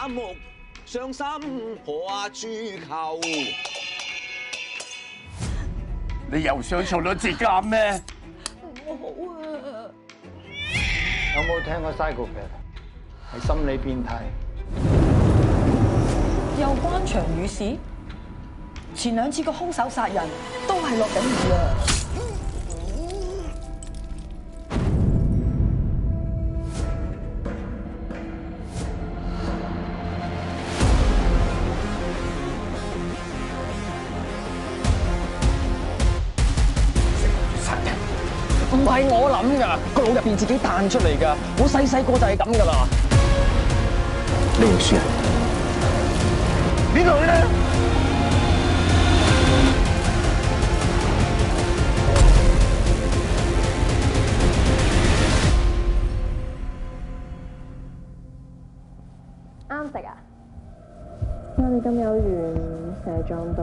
反目，傷心何處求？你又想坐到自監咩？我好啊！有冇聽過 psychopath 係心理變態？又關場雨事？前2次個兇手殺人都係落緊雨啊！唔係我諗噶，個腦入邊自己彈出嚟噶。我細個就係咁噶啦。你要輸啊？邊度咧？啱食啊！我哋咁有緣，成日撞到。